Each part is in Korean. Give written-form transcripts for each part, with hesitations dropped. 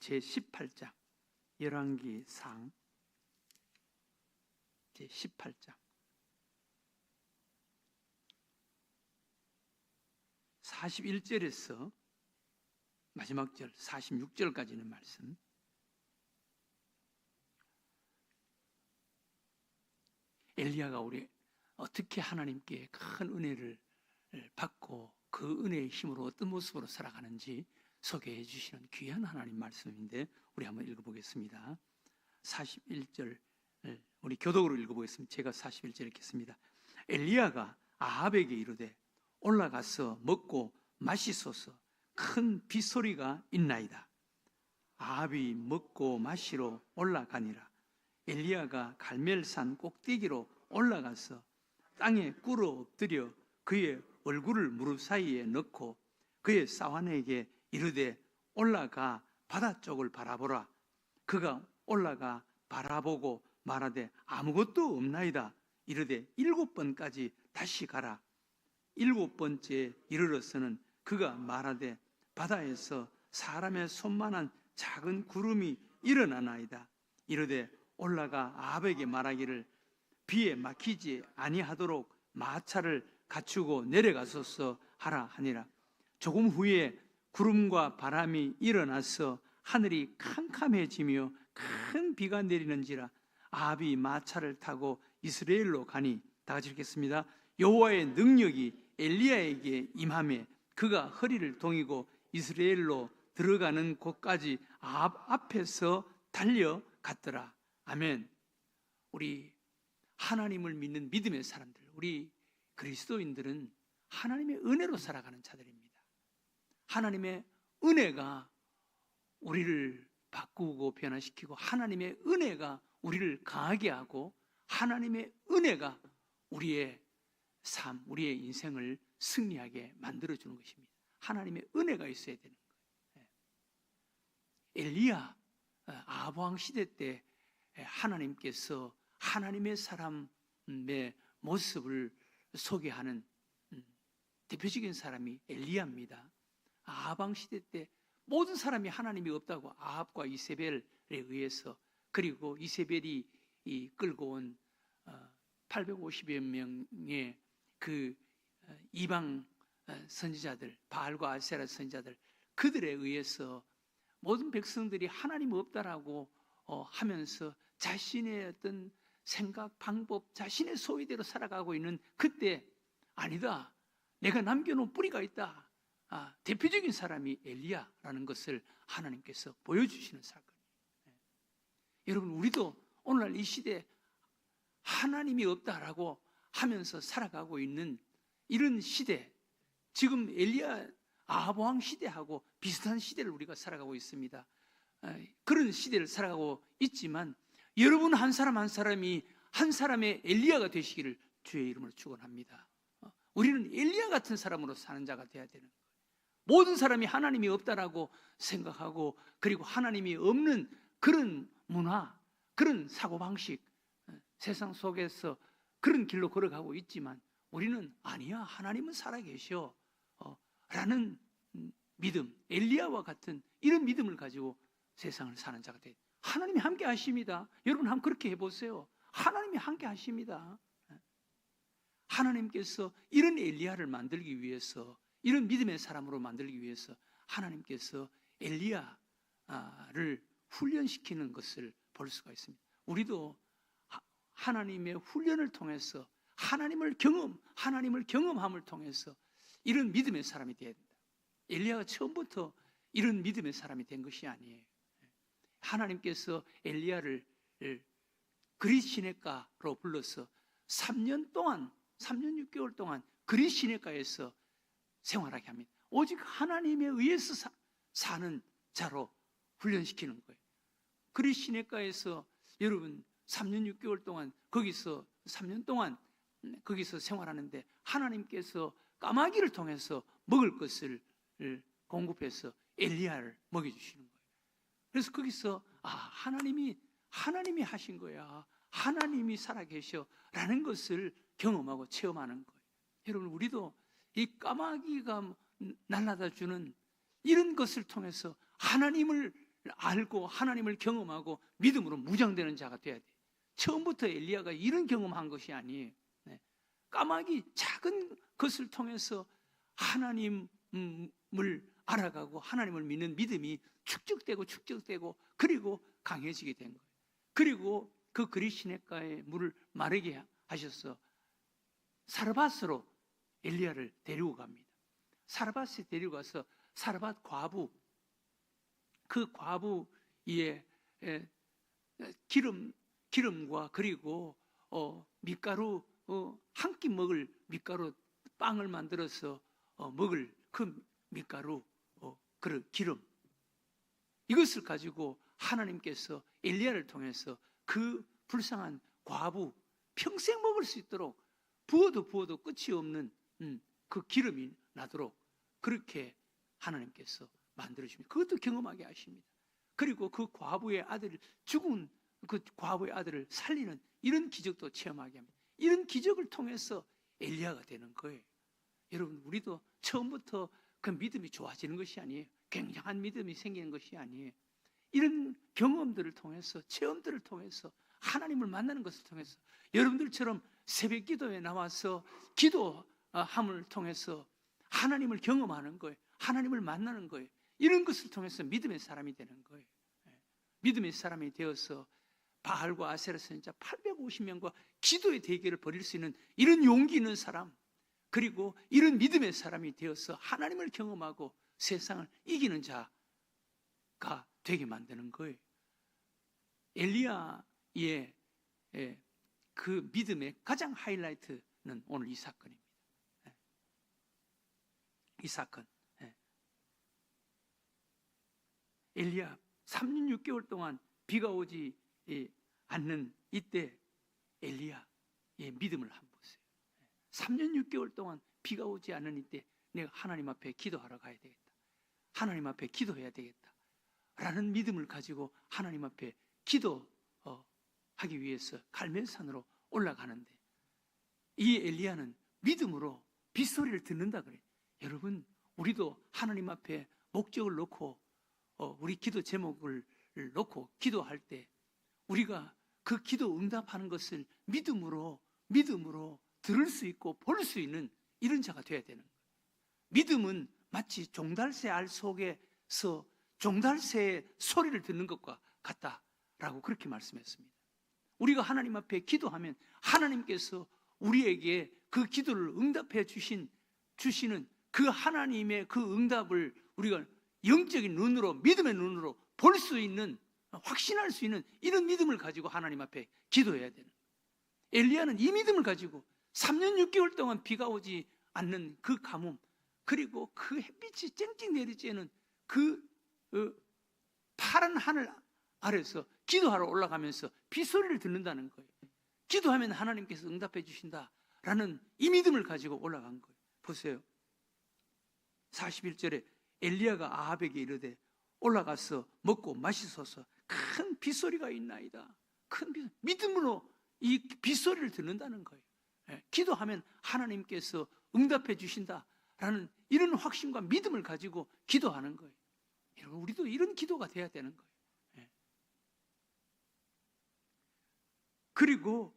제18장 열왕기상 제18장 41절에서 마지막 절 46절까지는 말씀. 엘리야가 우리 어떻게 하나님께 큰 은혜를 받고 그 은혜의 힘으로 어떤 모습으로 살아가는지 소개해 주시는 귀한 하나님 말씀인데 우리 한번 읽어보겠습니다. 41절 우리 교독으로 읽어보겠습니다. 제가 41절 읽겠습니다. 엘리야가 아합에게 이르되 올라가서 먹고 마시소서, 큰 빗소리가 있나이다. 아합이 먹고 마시러 올라가니라. 엘리야가 갈멜산 꼭대기로 올라가서 땅에 꿇어 엎드려 그의 얼굴을 무릎 사이에 넣고 그의 사환에게 이르되 올라가 바다 쪽을 바라보라. 그가 올라가 바라보고 말하되 아무것도 없나이다. 이르되 7번까지 다시 가라. 7번째 이르러서는 그가 말하되 바다에서 사람의 손만한 작은 구름이 일어나나이다. 이르되 올라가 아합에게 말하기를 비에 막히지 아니하도록 마차를 갖추고 내려가소서 하라 하니라. 조금 후에 구름과 바람이 일어나서 하늘이 캄캄해지며 큰 비가 내리는지라. 아합이 마차를 타고 이스라엘로 가니, 다 같이 읽겠습니다. 여호와의 능력이 엘리야에게 임하매 그가 허리를 동이고 이스라엘로 들어가는 곳까지 아합 앞에서 달려갔더라. 아멘. 우리 하나님을 믿는 믿음의 사람들, 우리 그리스도인들은 하나님의 은혜로 살아가는 자들입니다. 하나님의 은혜가 우리를 바꾸고 변화시키고 하나님의 은혜가 우리를 강하게 하고 하나님의 은혜가 우리의 삶, 우리의 인생을 승리하게 만들어주는 것입니다. 하나님의 은혜가 있어야 되는 거예요. 엘리야 아합 왕 시대 때 하나님께서 하나님의 사람의 모습을 소개하는 대표적인 사람이 엘리야입니다. 아합 왕 시대 때 모든 사람이 하나님이 없다고 아합과 이세벨에 의해서, 그리고 이세벨이 끌고 온 850여 명의 그 이방 선지자들, 바알과 아세라 선지자들, 그들에 의해서 모든 백성들이 하나님 없다라고 하면서 자신의 어떤 생각, 방법, 자신의 소위대로 살아가고 있는 그때, 아니다, 내가 남겨놓은 뿌리가 있다. 대표적인 사람이 엘리야라는 것을 하나님께서 보여주시는 사건이에요. 여러분, 우리도 오늘날 이 시대에 하나님이 없다라고 하면서 살아가고 있는 이런 시대, 지금 엘리야 아합 왕 시대하고 비슷한 시대를 우리가 살아가고 있습니다. 그런 시대를 살아가고 있지만 여러분 한 사람 한 사람이 한 사람의 엘리야가 되시기를 주의 이름으로 축원합니다. 우리는 엘리야 같은 사람으로 사는 자가 되어야 되는 거예요. 모든 사람이 하나님이 없다라고 생각하고, 그리고 하나님이 없는 그런 문화, 그런 사고방식, 세상 속에서 그런 길로 걸어가고 있지만 우리는 아니야, 하나님은 살아계셔 라는 믿음, 엘리야와 같은 이런 믿음을 가지고 세상을 사는 자가 돼요. 하나님이 함께 하십니다. 여러분 한번 그렇게 해보세요. 하나님이 함께 하십니다. 하나님께서 이런 엘리야를 만들기 위해서, 이런 믿음의 사람으로 만들기 위해서 하나님께서 엘리야를 훈련시키는 것을 볼 수가 있습니다. 우리도 하나님의 훈련을 통해서 하나님을 경험함을 통해서 이런 믿음의 사람이 되어야 된다. 엘리야가 처음부터 이런 믿음의 사람이 된 것이 아니에요. 하나님께서 엘리야를 그릿 시내가로 불러서 3년 6개월 동안 그릿 시내가에서 생활하게 합니다. 오직 하나님에 의해서 사는 자로 훈련시키는 거예요. 그릿 시내가에서 여러분 3년 6개월 동안 거기서 3년 동안 거기서 생활하는데 하나님께서 까마귀를 통해서 먹을 것을 공급해서 엘리야를 먹여주시는 거예요. 그래서 거기서 하나님이 하신 거야, 하나님이 살아계셔 라는 것을 경험하고 체험하는 거예요. 여러분, 우리도 이 까마귀가 날라다 주는 이런 것을 통해서 하나님을 알고 하나님을 경험하고 믿음으로 무장되는 자가 돼야 돼. 처음부터 엘리야가 이런 경험한 것이 아니에요. 까마귀 작은 것을 통해서 하나님을 알아가고 하나님을 믿는 믿음이 축적되고 그리고 강해지게 된 거예요. 그리고 그 그리시네가의 물을 마르게 하셔서 사르밧으로 엘리야를 데리고 갑니다. 사르밧에 데리고 가서 사르밧 과부, 그 과부의 기름과 그리고 밀가루, 한 끼 먹을 밀가루 빵을 만들어서 먹을 그 밀가루, 그 기름, 이것을 가지고 하나님께서 엘리야를 통해서 그 불쌍한 과부 평생 먹을 수 있도록 부어도 끝이 없는 그 기름이 나도록 그렇게 하나님께서 만들어줍니다. 그것도 경험하게 하십니다. 그리고 그 과부의 아들을, 죽은 그 과부의 아들을 살리는 이런 기적도 체험하게 합니다. 이런 기적을 통해서 엘리야가 되는 거예요. 여러분, 우리도 처음부터 그 믿음이 좋아지는 것이 아니에요. 굉장한 믿음이 생기는 것이 아니에요. 이런 경험들을 통해서, 체험들을 통해서, 하나님을 만나는 것을 통해서, 여러분들처럼 새벽 기도에 나와서 기도함을 통해서 하나님을 경험하는 거예요. 하나님을 만나는 거예요. 이런 것을 통해서 믿음의 사람이 되는 거예요. 믿음의 사람이 되어서 바알과 아세라 선지자 850명과 기도의 대결을 벌일 수 있는 이런 용기 있는 사람, 그리고 이런 믿음의 사람이 되어서 하나님을 경험하고 세상을 이기는 자가 되게 만드는 거예요. 엘리야의 그 믿음의 가장 하이라이트는 오늘 이 사건입니다. 이 사건. 엘리야 3년 6개월 동안 비가 오지 않는 이때 엘리야의 믿음을 한번 보세요. 3년 6개월 동안 비가 오지 않는 이때 내가 하나님 앞에 기도하러 가야 되겠다. 하나님 앞에 기도해야 되겠다. 라는 믿음을 가지고 하나님 앞에 기도하기 위해서 갈멜산으로 올라가는데, 이 엘리야는 믿음으로 빗소리를 듣는다 그래요. 여러분, 우리도 하나님 앞에 목적을 놓고 우리 기도 제목을 놓고 기도할 때 우리가 그 기도 응답하는 것을 믿음으로 들을 수 있고 볼 수 있는 이런 자가 되어야 되는 거예요. 믿음은 마치 종달새 알 속에서 종달새의 소리를 듣는 것과 같다라고 그렇게 말씀했습니다. 우리가 하나님 앞에 기도하면 하나님께서 우리에게 그 기도를 응답해 주시는 그 하나님의 그 응답을 우리가 영적인 눈으로, 믿음의 눈으로 볼 수 있는, 확신할 수 있는 이런 믿음을 가지고 하나님 앞에 기도해야 되는 거예요. 엘리야는 이 믿음을 가지고 3년 6개월 동안 비가 오지 않는 그 가뭄, 그리고 그 햇빛이 쨍쨍 내리쬐는 그 파란 하늘 아래서 기도하러 올라가면서 빗소리를 듣는다는 거예요. 기도하면 하나님께서 응답해 주신다라는 이 믿음을 가지고 올라간 거예요. 보세요. 41절에 엘리야가 아합에게 이르되 올라가서 먹고 마시소서, 큰 빗소리가 있나이다. 큰 믿음으로 이 빗소리를 듣는다는 거예요. 기도하면 하나님께서 응답해 주신다라는 이런 확신과 믿음을 가지고 기도하는 거예요. 여러분, 우리도 이런 기도가 돼야 되는 거예요. 그리고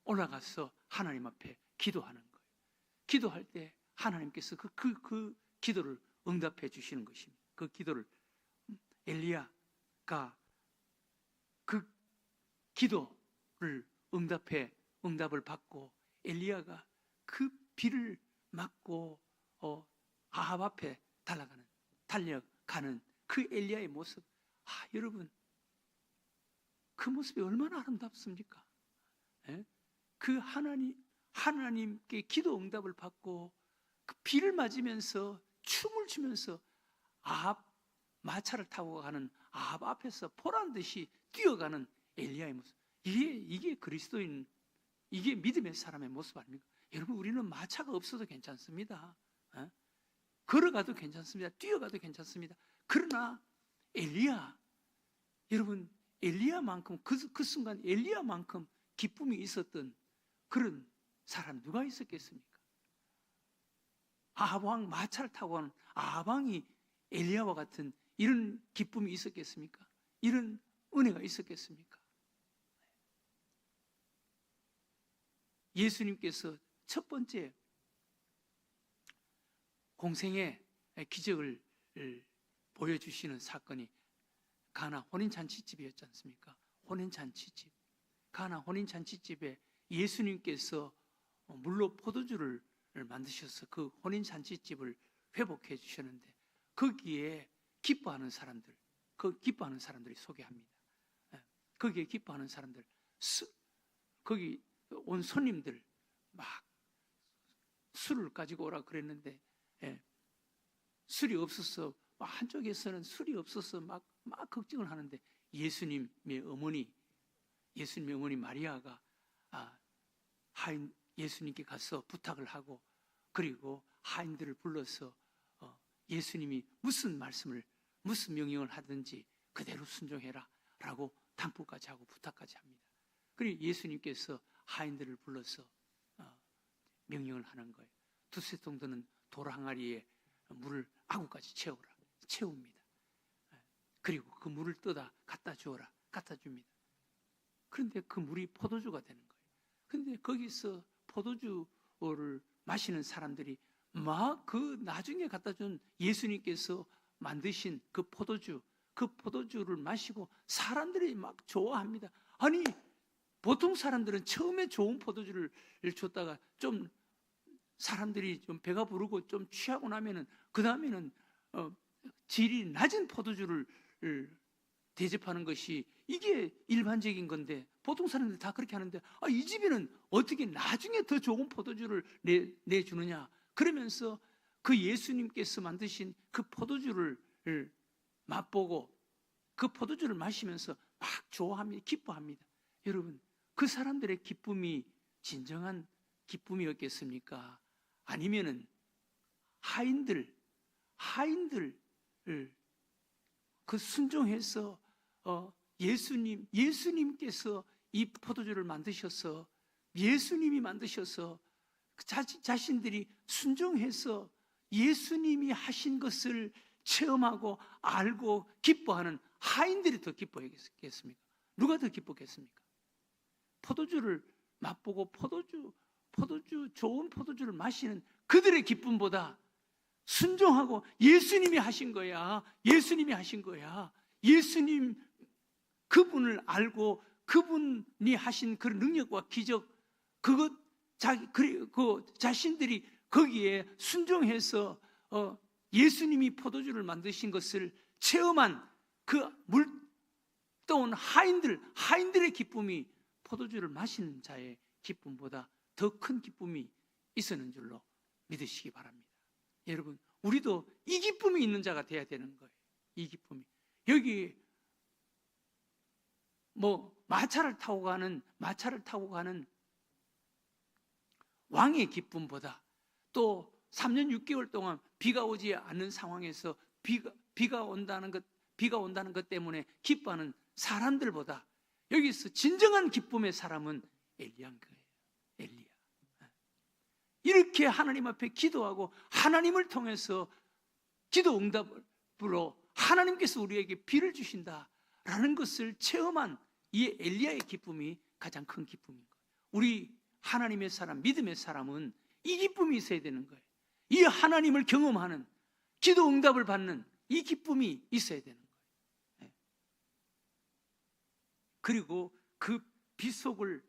올라가서 하나님 앞에 기도하는 거예요. 기도할 때 하나님께서 그 기도를 응답해 주시는 것입니다. 그 기도를 엘리야가 그 기도를 응답을 받고 엘리야가 그 비를 맞고 아합 앞에 달려가는 그 엘리야의 모습, 여러분, 그 모습이 얼마나 아름답습니까? 그 하나님께 기도 응답을 받고 그 비를 맞으면서 춤을 추면서 아합 마차를 타고 가는 아합 앞에서 보란 듯이 뛰어가는 엘리야의 모습, 이게 그리스도인, 이게 믿음의 사람의 모습 아닙니까? 여러분, 우리는 마차가 없어도 괜찮습니다. 걸어가도 괜찮습니다. 뛰어가도 괜찮습니다. 그러나 여러분, 엘리야만큼 그 순간 엘리야만큼 기쁨이 있었던 그런 사람 누가 있었겠습니까? 아합 왕 마차를 타고 가는 아합 왕이 엘리야와 같은 이런 기쁨이 있었겠습니까? 이런 은혜가 있었겠습니까? 예수님께서 첫 번째 공생의 기적을 보여주시는 사건이 가나 혼인잔치집이었지 않습니까? 혼인잔치집. 가나 혼인잔치집에 예수님께서 물로 포도주를 만드셔서 그 혼인잔치집을 회복해 주셨는데 거기에 기뻐하는 사람들, 그 기뻐하는 사람들이 소개합니다. 거기에 기뻐하는 사람들, 거기 온 손님들 막 술을 가지고 오라 그랬는데 술이 없어서 한쪽에서는 술이 없어서 막 걱정을 하는데 예수님의 어머니 마리아가 하인 예수님께 가서 부탁을 하고 그리고 하인들을 불러서 예수님이 무슨 명령을 하든지 그대로 순종해라 라고 당부까지 하고 부탁까지 합니다. 그리고 예수님께서 하인들을 불러서 명령을 하는 거예요. 두세 정도는 돌 항아리에 물을 아구까지 채웁니다. 그리고 그 물을 떠다 갖다 줍니다. 그런데 그 물이 포도주가 되는 거예요. 그런데 거기서 포도주를 마시는 사람들이 막 그 나중에 갖다 준 예수님께서 만드신 그 포도주를 마시고 사람들이 막 좋아합니다. 아니 보통 사람들은 처음에 좋은 포도주를 줬다가 좀 사람들이 좀 배가 부르고 좀 취하고 나면은 그 다음에는 질이 낮은 포도주를 대접하는 것이 이게 일반적인 건데 보통 사람들이 다 그렇게 하는데 이 집에는 어떻게 나중에 더 좋은 포도주를 내주느냐 그러면서 그 예수님께서 만드신 그 포도주를 맛보고 그 포도주를 마시면서 막 좋아합니다. 기뻐합니다. 여러분 그 사람들의 기쁨이 진정한 기쁨이었겠습니까? 아니면은 하인들을 그 순종해서 예수님께서 이 포도주를 만드셔서 예수님이 만드셔서 자신들이 순종해서 예수님이 하신 것을 체험하고 알고 기뻐하는 하인들이 더 기뻐했겠습니까? 누가 더 기뻤겠습니까? 포도주를 맛보고 좋은 포도주를 마시는 그들의 기쁨보다 순종하고 예수님이 하신 거야. 예수님 그분을 알고 그분이 하신 그 능력과 기적 자신들이 거기에 순종해서 예수님이 포도주를 만드신 것을 체험한 그 물떠온 하인들의 기쁨이 포도주를 마시는 자의 기쁨보다 더 큰 기쁨이 있었는 줄로 믿으시기 바랍니다. 여러분, 우리도 이 기쁨이 있는 자가 돼야 되는 거예요. 이 기쁨이. 여기 마차를 타고 가는 왕의 기쁨보다 또 3년 6개월 동안 비가 오지 않는 상황에서 비가 온다는 것 때문에 기뻐하는 사람들보다 여기서 진정한 기쁨의 사람은 엘리야인 거예요. 엘리야. 이렇게 하나님 앞에 기도하고 하나님을 통해서 기도 응답으로 하나님께서 우리에게 비를 주신다라는 것을 체험한 이 엘리야의 기쁨이 가장 큰 기쁨인 거예요. 우리 하나님의 사람, 믿음의 사람은 이 기쁨이 있어야 되는 거예요. 이 하나님을 경험하는, 기도 응답을 받는 이 기쁨이 있어야 되는 거예요. 그리고 그 빗속을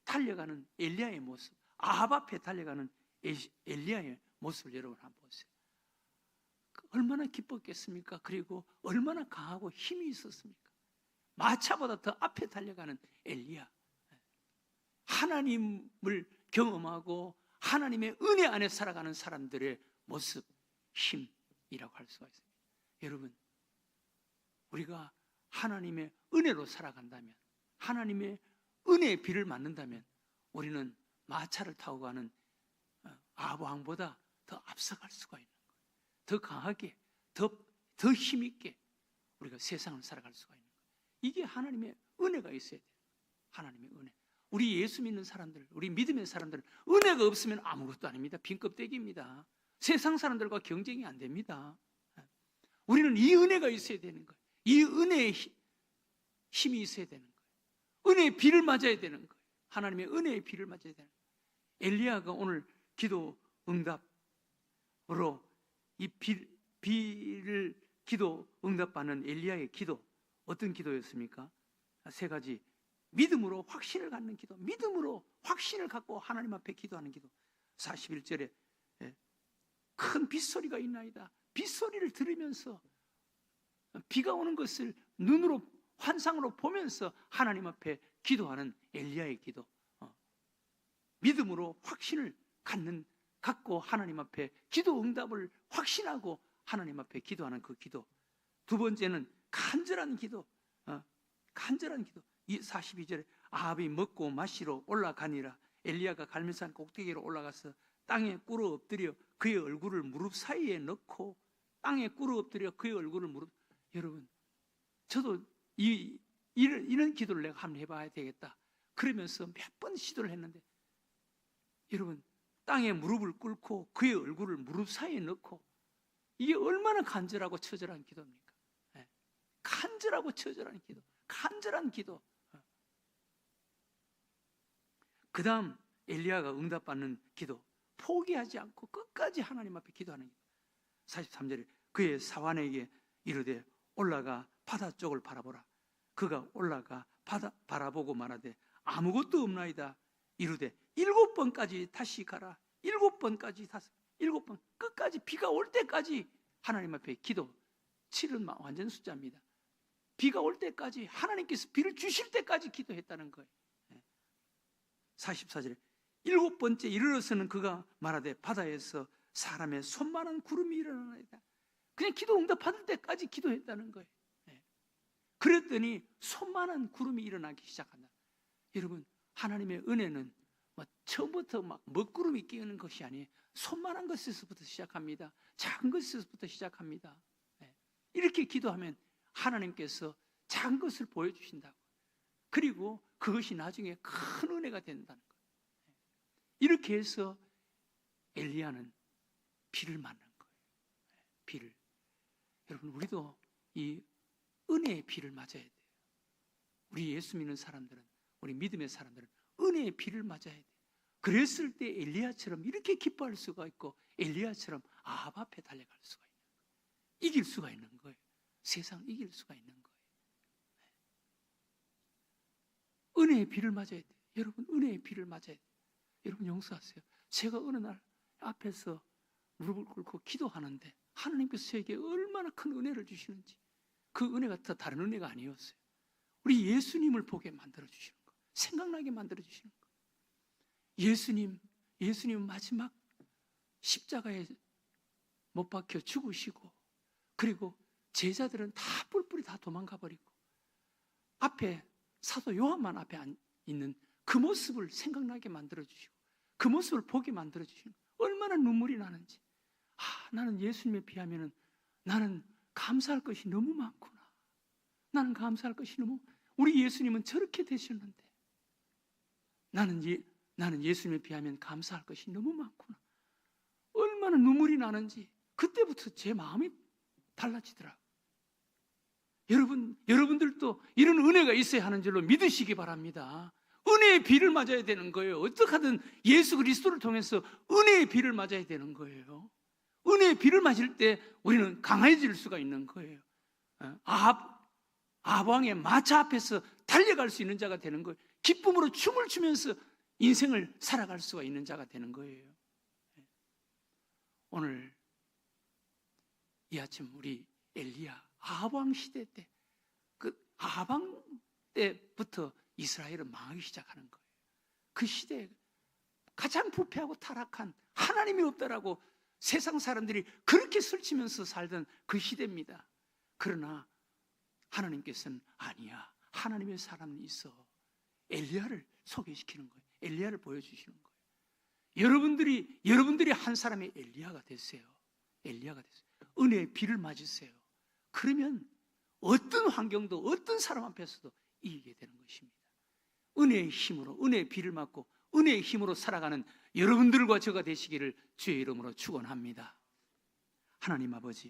달려가는 엘리야의 모습, 아합 앞에 달려가는 엘리야의 모습을 여러분 한번 보세요. 얼마나 기뻤겠습니까? 그리고 얼마나 강하고 힘이 있었습니까? 마차보다 더 앞에 달려가는 엘리야. 하나님을 경험하고 하나님의 은혜 안에 살아가는 사람들의 모습, 힘이라고 할 수가 있습니다. 여러분, 우리가 하나님의 은혜로 살아간다면, 하나님의 은혜의 비를 맞는다면 우리는 마차를 타고 가는 아합 왕보다 더 앞서갈 수가 있는 거예요. 더 강하게, 더 힘있게 우리가 세상을 살아갈 수가 있는 거예요. 이게 하나님의 은혜가 있어야 돼요. 하나님의 은혜. 우리 예수 믿는 사람들, 우리 믿음의 사람들은 은혜가 없으면 아무것도 아닙니다. 빈 껍데기입니다. 세상 사람들과 경쟁이 안 됩니다. 우리는 이 은혜가 있어야 되는 거예요. 이 은혜의 힘이 있어야 되는 거예요. 은혜의 비를 맞아야 되는 거예요. 하나님의 은혜의 비를 맞아야 되는 거예요. 엘리야가 오늘 기도 응답으로 이 비를 기도 응답받는 엘리야의 기도, 어떤 기도였습니까? 세 가지. 믿음으로 확신을 갖는 기도, 믿음으로 확신을 갖고 하나님 앞에 기도하는 기도. 41절에 큰 빗소리가 있나이다. 빗소리를 들으면서 비가 오는 것을 눈으로 환상으로 보면서 하나님 앞에 기도하는 엘리야의 기도. 믿음으로 확신을 갖고 하나님 앞에 기도 응답을 확신하고 하나님 앞에 기도하는 그 기도. 두 번째는 간절한 기도. 간절한 기도. 42절에 아합이 먹고 마시러 올라가니라. 엘리야가 갈멜산 꼭대기로 올라가서 땅에 꿇어 엎드려 그의 얼굴을 무릎 사이에 넣고, 땅에 꿇어 엎드려 그의 얼굴을 여러분, 저도 이런 기도를 내가 한번 해봐야 되겠다 그러면서 몇 번 시도를 했는데, 여러분, 땅에 무릎을 꿇고 그의 얼굴을 무릎 사이에 넣고, 이게 얼마나 간절하고 처절한 기도입니까? 간절하고 처절한 기도, 간절한 기도. 그 다음 엘리야가 응답받는 기도, 포기하지 않고 끝까지 하나님 앞에 기도하는 기도. 43절에 그의 사환에게 이르되 올라가 바다 쪽을 바라보라. 그가 올라가 바다 바라보고 말하되 아무것도 없나이다. 이르되 7번까지 다시 가라. 7번까지 다시, 7번 끝까지, 비가 올 때까지 하나님 앞에 기도. 7은 완전 숫자입니다. 비가 올 때까지, 하나님께서 비를 주실 때까지 기도했다는 거예요. 44절에 7번째 이르러서는 그가 말하되 바다에서 사람의 손만한 구름이 일어나나이다. 그냥 기도 응답 받을 때까지 기도했다는 거예요. 그랬더니 손만한 구름이 일어나기 시작한다. 여러분, 하나님의 은혜는 처음부터 먹구름이 끼는 것이 아니에요. 손만한 것에서부터 시작합니다. 작은 것에서부터 시작합니다. 이렇게 기도하면 하나님께서 작은 것을 보여주신다고. 그리고 그것이 나중에 큰 은혜가 된다는 거예요. 이렇게 해서 엘리야는 비를 맞는 거예요. 비를. 여러분, 우리도 이 은혜의 비를 맞아야 돼요. 우리 예수 믿는 사람들은, 우리 믿음의 사람들은 은혜의 비를 맞아야 돼요. 그랬을 때 엘리야처럼 이렇게 기뻐할 수가 있고, 엘리야처럼 아합 앞에 달려갈 수가 있는 거예요. 이길 수가 있는 거예요. 세상 이길 수가 있는 거예요. 은혜의 비를 맞아야 돼요. 여러분, 은혜의 비를 맞아야 돼요. 여러분, 용서하세요. 제가 어느 날 앞에서 무릎을 꿇고 기도하는데 하나님께서 저에게 얼마나 큰 은혜를 주시는지, 그 은혜가 더 다른 은혜가 아니었어요. 우리 예수님을 보게 만들어주시는 거, 생각나게 만들어주시는 거. 예수님 마지막 십자가에 못 박혀 죽으시고, 그리고 제자들은 다 뿔뿔이 다 도망가 버리고, 앞에 사도 요한만 앞에 있는 그 모습을 생각나게 만들어주시고, 그 모습을 보게 만들어주시는 거예요. 얼마나 눈물이 나는지. 나는 예수님에 비하면 나는 감사할 것이 너무 많구나. 나는 감사할 것이 너무, 우리 예수님은 저렇게 되셨는데 나는 예수님에 비하면 감사할 것이 너무 많구나. 얼마나 눈물이 나는지 그때부터 제 마음이 달라지더라고요. 여러분들도 이런 은혜가 있어야 하는 줄로 믿으시기 바랍니다. 은혜의 비를 맞아야 되는 거예요. 어떻게 하든 예수 그리스도를 통해서 은혜의 비를 맞아야 되는 거예요. 은혜의 비를 맞을 때 우리는 강해질 수가 있는 거예요. 아합 왕의 마차 앞에서 달려갈 수 있는 자가 되는 거예요. 기쁨으로 춤을 추면서 인생을 살아갈 수가 있는 자가 되는 거예요. 오늘 이 아침 우리 엘리야 아합 왕 시대 때, 그 아합 왕 때부터 이스라엘은 망하기 시작하는 거예요. 그 시대에 가장 부패하고 타락한, 하나님이 없다라고 세상 사람들이 그렇게 설치면서 살던 그 시대입니다. 그러나 하나님께서는 아니야, 하나님의 사람이 있어. 엘리야를 소개시키는 거예요. 엘리야를 보여주시는 거예요. 여러분들이 한 사람의 엘리야가 되세요. 엘리야가 되세요. 은혜의 비를 맞으세요. 그러면 어떤 환경도 어떤 사람 앞에서도 이기게 되는 것입니다. 은혜의 힘으로, 은혜의 비를 맞고 은혜의 힘으로 살아가는 여러분들과 저가 되시기를 주의 이름으로 축원합니다. 하나님 아버지,